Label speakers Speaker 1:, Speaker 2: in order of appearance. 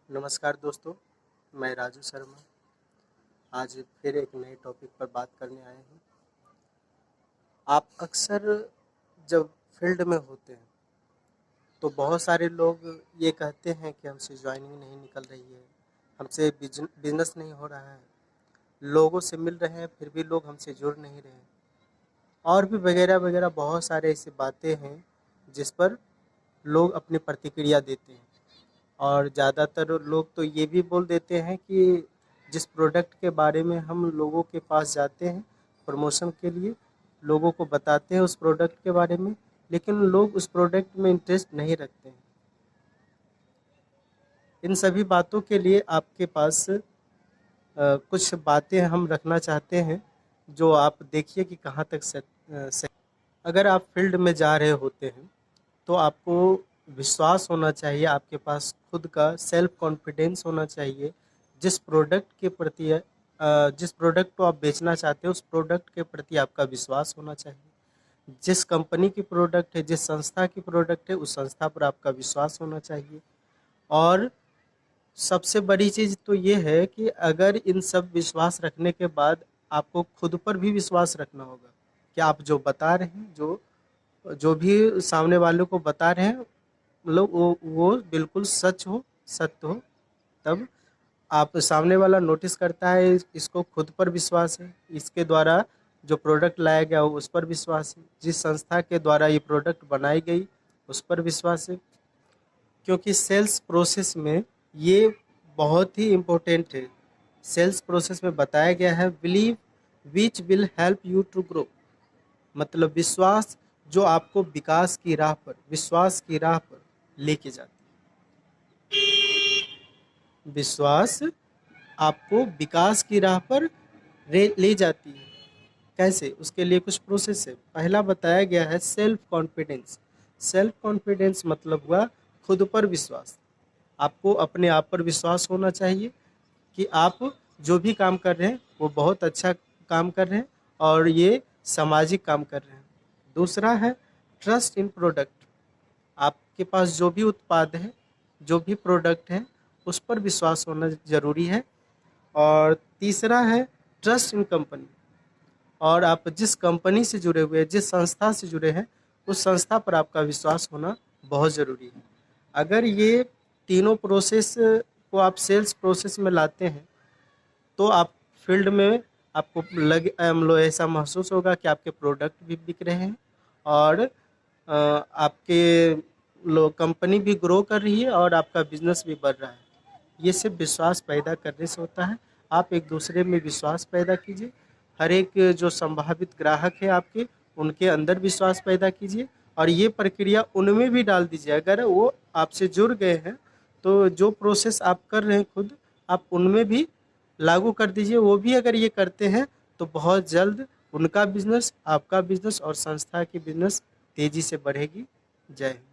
Speaker 1: नमस्कार दोस्तों, मैं राजू शर्मा आज फिर एक नए टॉपिक पर बात करने आए हैं। आप अक्सर जब फील्ड में होते हैं तो बहुत सारे लोग ये कहते हैं कि हमसे जॉइनिंग नहीं निकल रही है, हमसे बिजनेस नहीं हो रहा है, लोगों से मिल रहे हैं फिर भी लोग हमसे जुड़ नहीं रहे हैं और भी वगैरह वगैरह बहुत सारे ऐसी बातें हैं जिस पर लोग अपनी प्रतिक्रिया देते हैं। और ज़्यादातर लोग तो ये भी बोल देते हैं कि जिस प्रोडक्ट के बारे में हम लोगों के पास जाते हैं प्रमोशन के लिए, लोगों को बताते हैं उस प्रोडक्ट के बारे में, लेकिन लोग उस प्रोडक्ट में इंटरेस्ट नहीं रखते हैं। इन सभी बातों के लिए आपके पास कुछ बातें हम रखना चाहते हैं जो आप देखिए कि कहाँ तक सही। अगर आप फील्ड में जा रहे होते हैं तो आपको विश्वास होना चाहिए, आपके पास खुद का सेल्फ कॉन्फिडेंस होना चाहिए। जिस प्रोडक्ट के प्रति जिस प्रोडक्ट को आप बेचना चाहते हो उस प्रोडक्ट के प्रति आपका विश्वास होना चाहिए। जिस कंपनी की प्रोडक्ट है, जिस संस्था की प्रोडक्ट है, उस संस्था पर आपका विश्वास होना चाहिए। और सबसे बड़ी चीज़ तो ये है कि अगर इन सब विश्वास रखने के बाद आपको खुद पर भी विश्वास रखना होगा कि आप जो बता रहे हैं, जो जो भी सामने वालों को बता रहे हैं, मतलब वो बिल्कुल सच हो, सत्य हो। तब आप सामने वाला नोटिस करता है इसको खुद पर विश्वास है, इसके द्वारा जो प्रोडक्ट लाया गया हो उस पर विश्वास है, जिस संस्था के द्वारा ये प्रोडक्ट बनाई गई उस पर विश्वास है। क्योंकि सेल्स प्रोसेस में ये बहुत ही इम्पोर्टेंट है। सेल्स प्रोसेस में बताया गया है believe which will help you to grow, मतलब विश्वास जो आपको विकास की राह पर, विश्वास की राह पर लेके जाती है। विश्वास आपको विकास की राह पर ले जाती है। कैसे? उसके लिए कुछ प्रोसेस है। पहला बताया गया है सेल्फ कॉन्फिडेंस। सेल्फ कॉन्फिडेंस मतलब हुआ खुद पर विश्वास। आपको अपने आप पर विश्वास होना चाहिए कि आप जो भी काम कर रहे हैं वो बहुत अच्छा काम कर रहे हैं और ये सामाजिक काम कर रहे हैं। दूसरा है ट्रस्ट इन प्रोडक्ट। आपके पास जो भी उत्पाद है, जो भी प्रोडक्ट है, उस पर विश्वास होना ज़रूरी है। और तीसरा है ट्रस्ट इन कंपनी। और आप जिस कंपनी से जुड़े हुए हैं, जिस संस्था से जुड़े हैं, उस संस्था पर आपका विश्वास होना बहुत ज़रूरी है। अगर ये तीनों प्रोसेस को आप सेल्स प्रोसेस में लाते हैं तो आप फील्ड में आपको मतलब ऐसा महसूस होगा कि आपके प्रोडक्ट भी बिक रहे हैं और आपके कंपनी भी ग्रो कर रही है और आपका बिजनेस भी बढ़ रहा है। ये सिर्फ विश्वास पैदा करने से होता है। आप एक दूसरे में विश्वास पैदा कीजिए। हर एक जो संभावित ग्राहक है आपके, उनके अंदर विश्वास पैदा कीजिए और ये प्रक्रिया उनमें भी डाल दीजिए। अगर वो आपसे जुड़ गए हैं तो जो प्रोसेस आप कर रहे हैं खुद, आप उनमें भी लागू कर दीजिए। वो भी अगर ये करते हैं तो बहुत जल्द उनका बिजनेस, आपका बिजनेस और संस्था की बिजनेस तेज़ी से बढ़ेगी। जय हिंद।